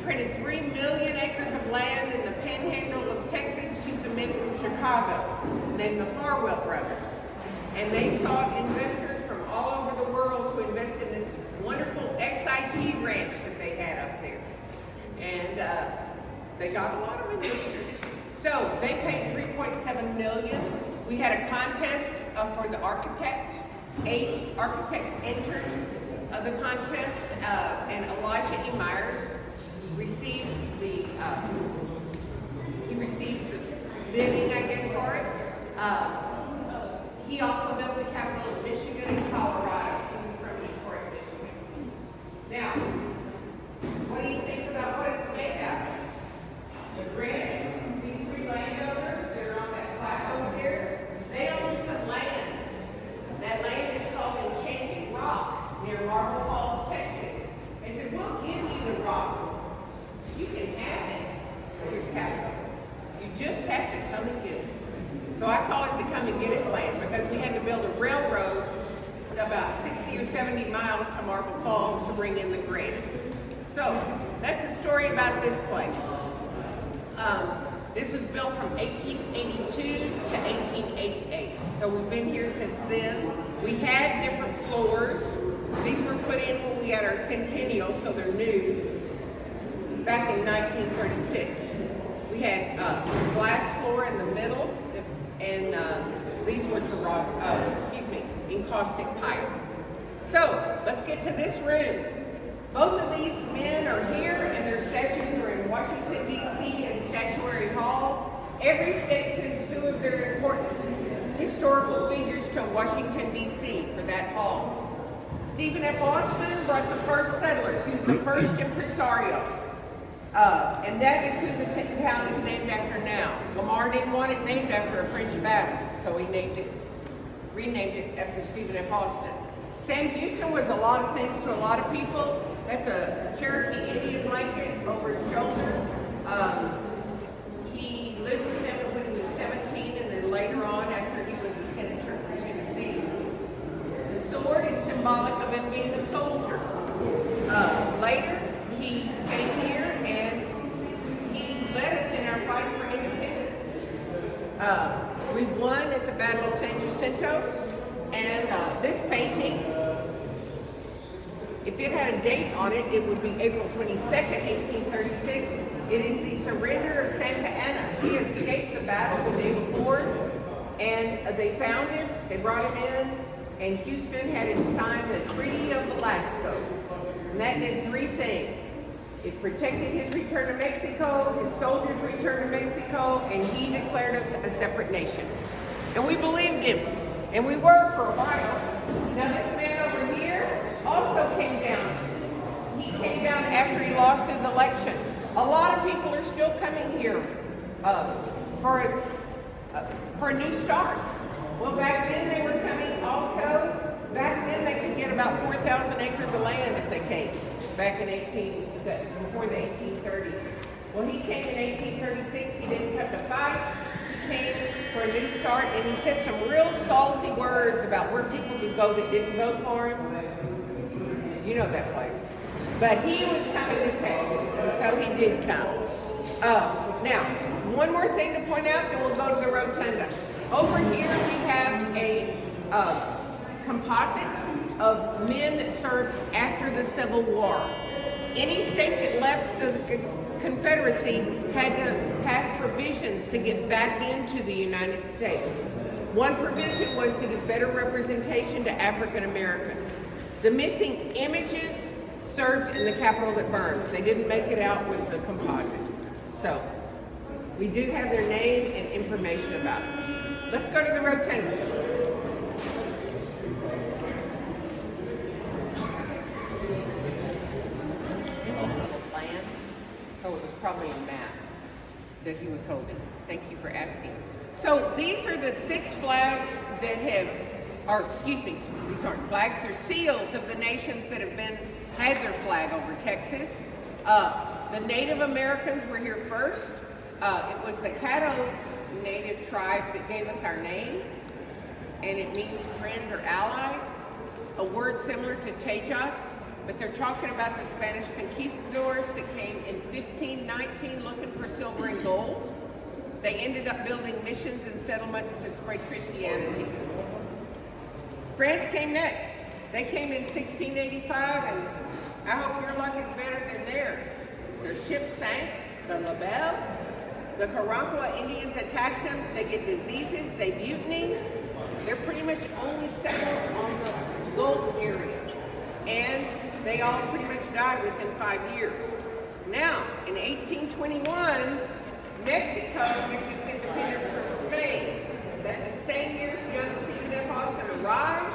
traded 3 million acres of land in the panhandle of Texas to some men from Chicago named the Farwell brothers. And they sought investors from all over the world to invest in this wonderful XIT ranch that they had up there. And they got a lot of investors. So they paid $3.7 million. We had a contest for the architect. 8 architects entered the contest, and Elijah E. Myers received the bidding, I guess, for it. He also built the capital of Michigan and Colorado. He was from Detroit, Michigan. Now, what do you think about what it's made out of? The granite. These 3 landowners that are on that plaque over here, they own some land. That land is called Enchanted Rock near Marble Falls, Texas. They said, we'll give you the rock. You can have it for your capital. You just have to come and get it. So I call it the come and get it plan because we had to build a railroad about 60 or 70 miles to Marble Falls to bring in the granite. So that's the story about this place. This was built from 1882 to 1888. So we've been here since then. We had different floors. These were put in when we had our centennial, so they're new, back in 1936. We had a glass floor in the middle, and these were encaustic pipe. So let's get to this room. Both of these men are here, and their statues are in Washington, D.C. and Statuary Hall. Every state sends 2 of their important historical figures to Washington, D.C. for that hall. Stephen F. Austin brought the first settlers. He was the first impresario. And that is who the town is named after now. Lamar didn't want it named after a French battle, so he renamed it after Stephen F. Austin. Sam Houston was a lot of things to a lot of people. That's a Cherokee Indian blanket over his shoulder. He lived with them when he was 17, and then later on, after he was a senator from Tennessee. The sword is symbolic of him being a soldier. Later, he came here and he led us in our fight for independence. We won at the Battle of San Jacinto, and this painting, if it had a date on it, it would be April 22nd, 1836. It is the surrender of Santa Anna. He escaped the battle the day before, and they found him, they brought him in, and Houston had him sign the Treaty of Velasco. And that did 3 things. It protected his return to Mexico, his soldiers' return to Mexico, and he declared us a separate nation. And we believed him, and we were for a while. Now this man over here also came down. He came down after he lost his election. A lot of people are still coming here for a new start. Well, back then they were coming also. Back then they could get about 4,000 acres of land if they came. Back in before the 1830s. Well, he came in 1836. He didn't come to fight. He came for a new start, and he said some real salty words about where people could go that didn't vote for him. You know that place. But he was coming to Texas, and so he did come. Now, one more thing to point out, then we'll go to the rotunda. Over here we have a composite of men that served after the Civil War. Any state that left the Confederacy had to pass provisions to get back into the United States. One provision was to give better representation to African Americans. The missing images served in the Capitol that burned. They didn't make it out with the composite. So, we do have their name and information about it. Let's go to the rotunda. So it was probably a map that he was holding. Thank you for asking. So these are the 6 flags that these aren't flags, they're seals of the nations that have had their flag over Texas. The Native Americans were here first. It was the Caddo Native tribe that gave us our name, and it means friend or ally, a word similar to Tejas. But they're talking about the Spanish conquistadors that came in 19 looking for silver and gold. They ended up building missions and settlements to spread Christianity. France came next. They came in 1685, and I hope your luck is better than theirs. Their ship sank, the La Belle. The Caragua Indians attacked them. They get diseases, they mutiny. They're pretty much only settled on the Gulf area. And they all pretty much died within 5 years. Now, in 1821, Mexico gets its independence from Spain. That's the same year young Stephen F. Austin arrives.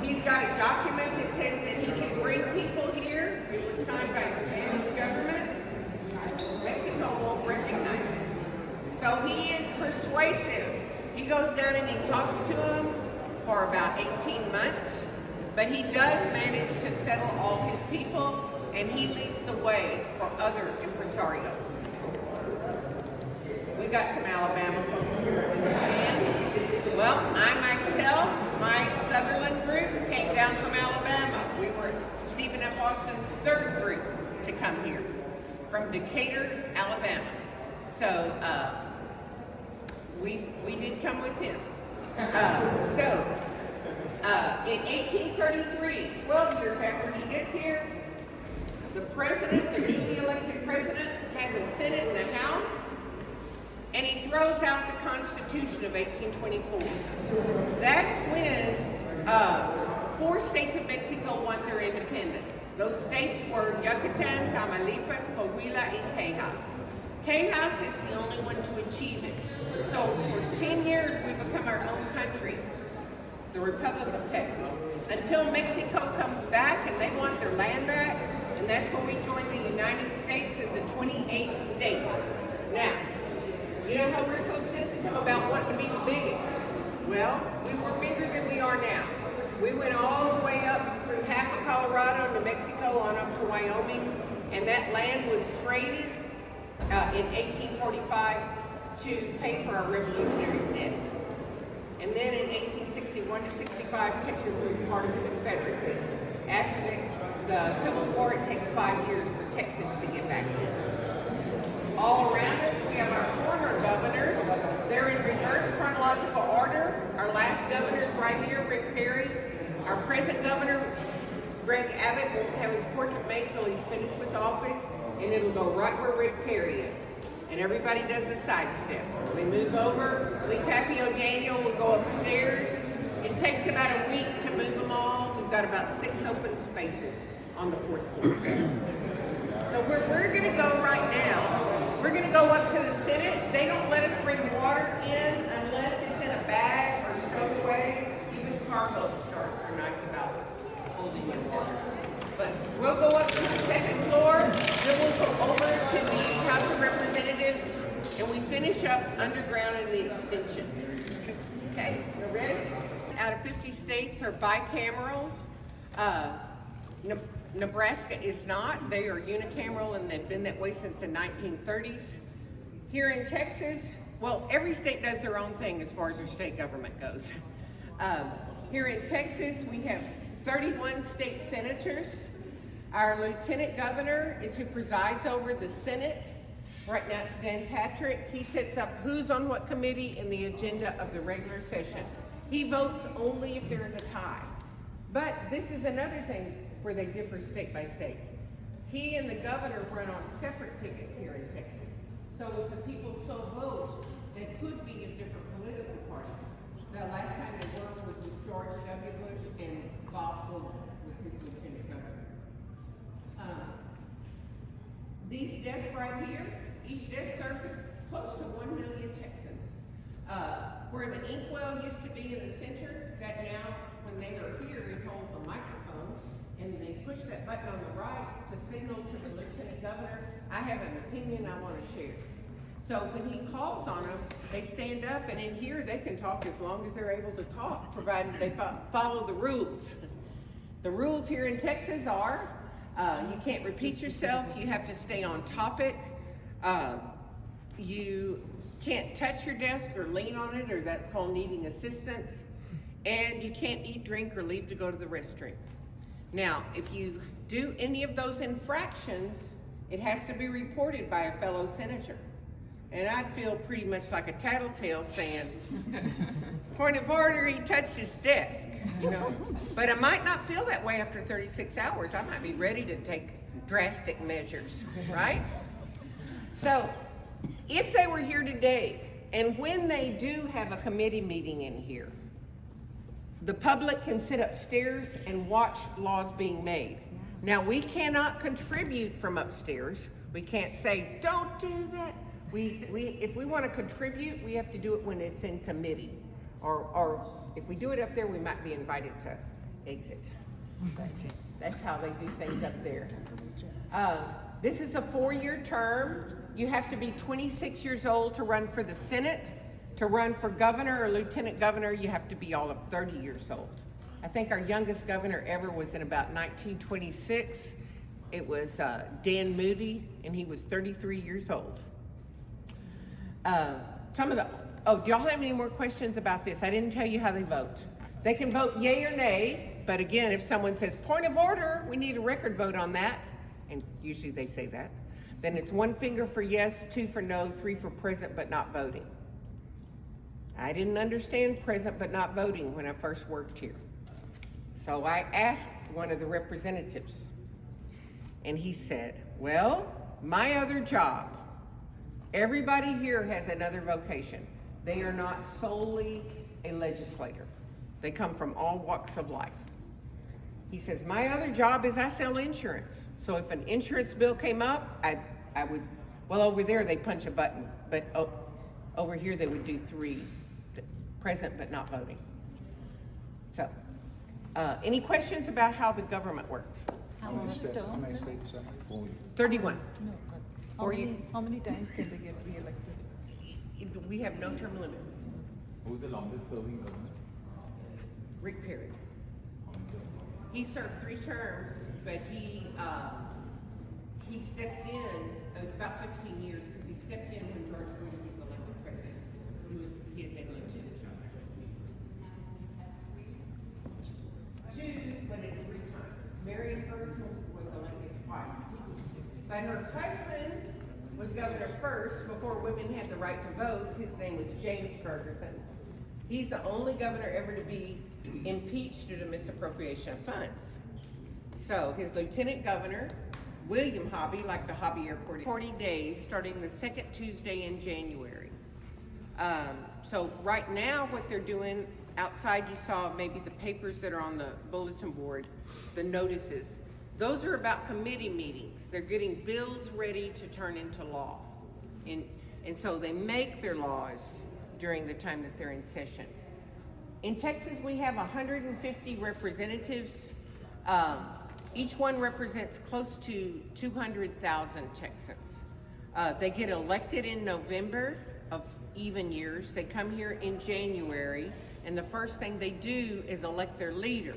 He's got a document that says that he can bring people here. It was signed by Spanish government. Mexico won't recognize it. So he is persuasive. He goes down and he talks to them for about 18 months, but he does manage to settle all his people, and he leads the way for other impresarios. We got some Alabama folks here in the band. Well, I myself, my Sutherland group, came down from Alabama. We were Stephen F. Austin's third group to come here from Decatur, Alabama. So we did come with him. In 1833, 12 years after he gets here, the president, the newly elected president, has a Senate and a House, and he throws out the Constitution of 1824. That's when 4 states of Mexico want their independence. Those states were Yucatan, Tamaulipas, Coahuila, and Tejas. Tejas is the only one to achieve it. So for 10 years, we become our own country, the Republic of Texas, until Mexico comes back and they want their land back, and that's when we join the United States as the 28th state. Now, you know how we're so sensitive about wanting to be the biggest? Well, we were bigger than we are now. We went all the way up through half of Colorado, New Mexico, on up to Wyoming, and that land was traded in 1845 to pay for our revolutionary debt. And then in 1861 to 65, Texas was part of the Confederacy. After the Civil War, it takes 5 years for Texas to get back in. All around us, we have our former governors. They're in reverse chronological order. Our last governor is right here, Rick Perry. Our present governor, Greg Abbott, won't have his portrait made till he's finished with office, and it'll go right where Rick Perry is. And everybody does a sidestep. We move over, Lee Papio Daniel will go upstairs. It takes about a week to move them all. We've got about 6 open spaces on the 4th floor. So where we're gonna go right now, we're gonna go up to the Senate. They don't let us bring water in unless it's in a bag or stowed away. Even cargo starts are nice about holding in water. But we'll go up to the 2nd floor, then we'll go over to the House of Representatives, and we finish up underground in the extension. Okay, you ready? Out of 50 states are bicameral. Nebraska is not. They are unicameral, and they've been that way since the 1930s. Here in Texas, well, every state does their own thing as far as their state government goes. Here in Texas, we have 31 state senators. Our lieutenant governor is who presides over the Senate. Right now it's Dan Patrick. He sets up who's on what committee in the agenda of the regular session. He votes only if there is a tie. But this is another thing where they differ state by state. He and the governor run on separate tickets here in Texas. So if the people so vote, they could be in different political parties. The last time they were was with George W. Bush, and Bob Holt was his lieutenant governor. These desks right here, each desk serves close to 1 million Texans. Where the inkwell used to be in the center, that now, when they are here, it holds a microphone, and they push that button on the right to signal to the lieutenant governor, I have an opinion I want to share. So when he calls on them, they stand up, and in here they can talk as long as they're able to talk, provided they follow the rules. The rules here in Texas are, you can't repeat yourself, you have to stay on topic, you can't touch your desk or lean on it, or that's called needing assistance, and you can't eat, drink, or leave to go to the restroom. Now, if you do any of those infractions, It has to be reported by a fellow senator. And I'd feel pretty much like a tattletale saying, point of order, he touched his desk, you know. But I might not feel that way after 36 hours. I might be ready to take drastic measures, right? So if they were here today, and when they do have a committee meeting in here, the public can sit upstairs and watch laws being made. Now, we cannot contribute from upstairs. We can't say, don't do that. If we want to contribute, we have to do it when it's in committee. Or if we do it up there, we might be invited to exit. That's how they do things up there. This is a 4-year term. You have to be 26 years old to run for the Senate. To run for governor or lieutenant governor, you have to be all of 30 years old. I think our youngest governor ever was in about 1926. It was Dan Moody, and he was 33 years old. Do y'all have any more questions about this? I didn't tell you how they vote. They can vote yay or nay, but again, if someone says, point of order, we need a record vote on that, and usually they say that, then it's 1 finger for yes, 2 for no, 3 for present but not voting. I didn't understand present but not voting when I first worked here. So I asked one of the representatives, and he said, well, my other job, everybody here has another vocation. They are not solely a legislator. They come from all walks of life. He says, my other job is I sell insurance. So if an insurance bill came up, I would, well, over there they punch a button, but over here they would do 3, present but not voting. So, any questions about how the government works? How many states are 31. No, but how many times can they get re-elected? We have no term limits. Who's the longest serving governor? Rick Perry. He served 3 terms, but he stepped in about 15 years because he stepped in when George Bush was elected president. He had been lieutenant. 2, but at 3 times. Marion Ferguson was elected twice. But her husband was governor first before women had the right to vote. His name was James Ferguson. He's the only governor ever to be impeached due to misappropriation of funds. So his lieutenant governor, William Hobby, like the Hobby Airport, 40 days starting the 2nd Tuesday in January. So right now what they're doing outside, you saw maybe the papers that are on the bulletin board, the notices. Those are about committee meetings. They're getting bills ready to turn into law. And so they make their laws during the time that they're in session. In Texas, we have 150 representatives. Each one represents close to 200,000 Texans. They get elected in November of even years. They come here in January, and the first thing they do is elect their leader.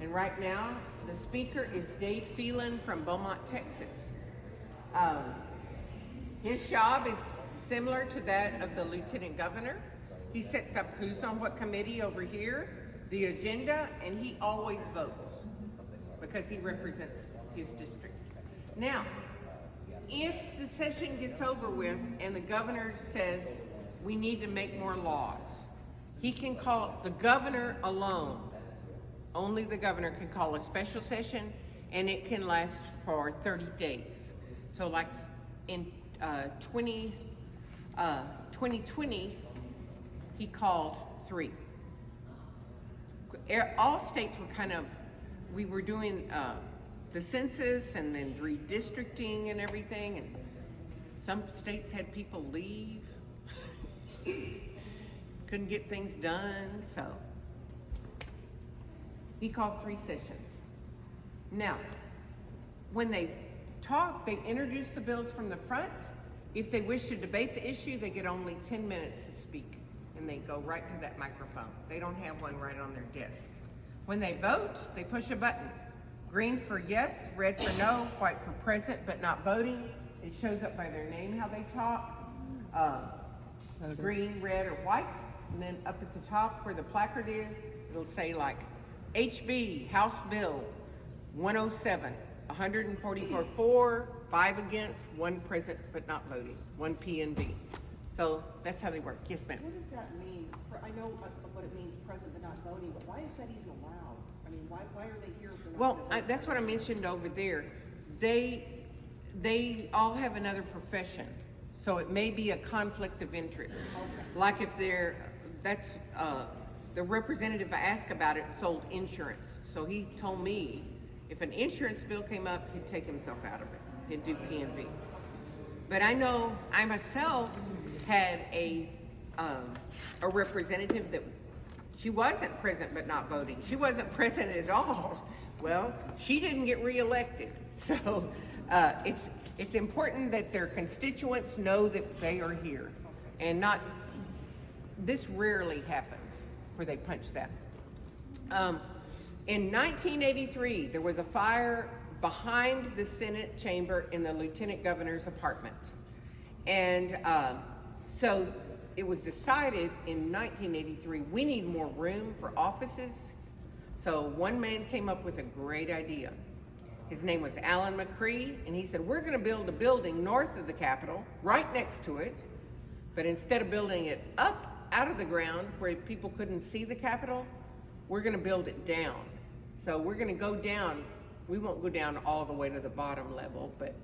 And right now, the speaker is Dave Phelan from Beaumont, Texas. His job is similar to that of the lieutenant governor. He sets up who's on what committee over here, the agenda, and he always votes because he represents his district. Now, if the session gets over with and the governor says we need to make more laws, he can call, the governor alone, only the governor can call a special session, and it can last for 30 days. So like in 2020, he called 3. All states were kind of, we were doing the census and then redistricting and everything, and some states had people leave, couldn't get things done, so he called 3 sessions. Now, when they talk, they introduce the bills from the front. If they wish to debate the issue, they get only 10 minutes to speak, and they go right to that microphone. They don't have one right on their desk. When they vote, they push a button. Green for yes, red for no, white for present but not voting. It shows up by their name how they talk. Green, red, or white. And then up at the top where the placard is, it'll say like HB, House Bill 107, 144 for, 5 against, 1 present but not voting, 1 PNV. So that's how they work. Yes, ma'am. What does that mean? I know what it means, present but not voting, but why is that even allowed? I mean, why are they here if they're not Well, gonna vote? that's what I mentioned over there. They all have another profession, so it may be a conflict of interest. Okay. Like if the representative I asked about it sold insurance. So he told me if an insurance bill came up, he'd take himself out of it. He'd do PNV. But I know I myself had a representative that she wasn't present but not voting. She wasn't present at all. Well, she didn't get reelected. So it's important that their constituents know that they are here, and not. This rarely happens where they punch that. In 1983, there was a fire behind the Senate chamber in the Lieutenant Governor's apartment. And so it was decided in 1983, we need more room for offices. So one man came up with a great idea. His name was Alan McCree, and he said, we're gonna build a building north of the Capitol, right next to it, but instead of building it up out of the ground where people couldn't see the Capitol, we're gonna build it down. So we're gonna go down, we won't go down all the way to the bottom level, but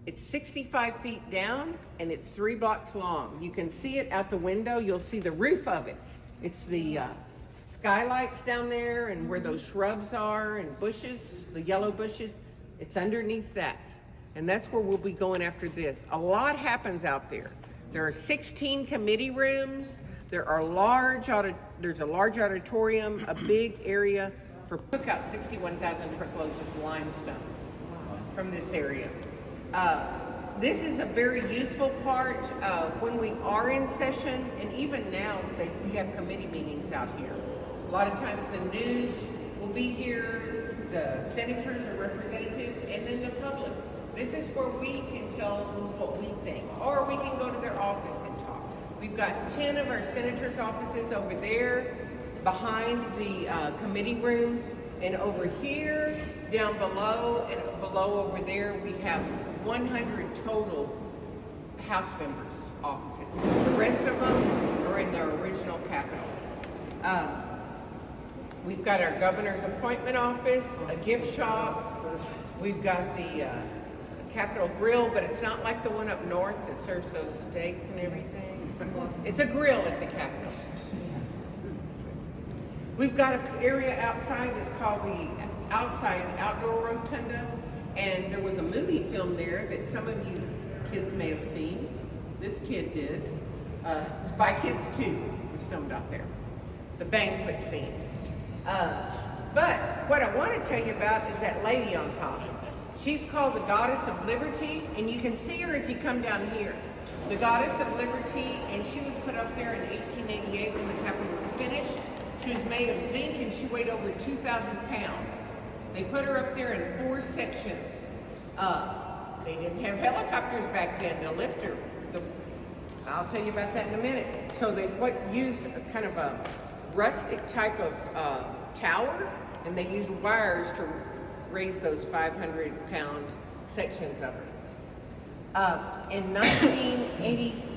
it's 65 feet down and it's 3 blocks long. You can see it out the window, you'll see the roof of it. It's the skylights down there and where those shrubs are and bushes, the yellow bushes, it's underneath that. And that's where we'll be going after this. A lot happens out there. There are 16 committee rooms. There's a large auditorium, a big area for took out 61,000 truckloads of limestone from this area. This is a very useful part when we are in session, and even now we have committee meetings out here. A lot of times the news will be here, the senators or representatives, and then the public. This is where we can tell what we think, or we can go to their office and talk. We've got 10 of our senators' offices over there behind the committee rooms, and over here, down below, and below over there, we have 100 total House members' offices. The rest of them are in the original Capitol. We've got our governor's appointment office, a gift shop. We've got the Capitol Grill, but it's not like the one up north that serves those steaks and everything. It's a grill at the Capitol. We've got an area outside that's called the outside outdoor rotunda, and there was a movie filmed there that some of you kids may have seen. This kid did. Spy Kids 2 was filmed out there. The banquet scene. But what I want to tell you about is that lady on top. She's called the Goddess of Liberty, and you can see her if you come down here. The Goddess of Liberty, and she was put up there in 1888 when the Capitol was finished. She was made of zinc, and she weighed over 2,000 pounds. They put her up there in 4 sections. They didn't have helicopters back then to lift her. I'll tell you about that in a minute. So they used a kind of a rustic type of tower, and they used wires to raise those 500-pound sections of her. In 1986,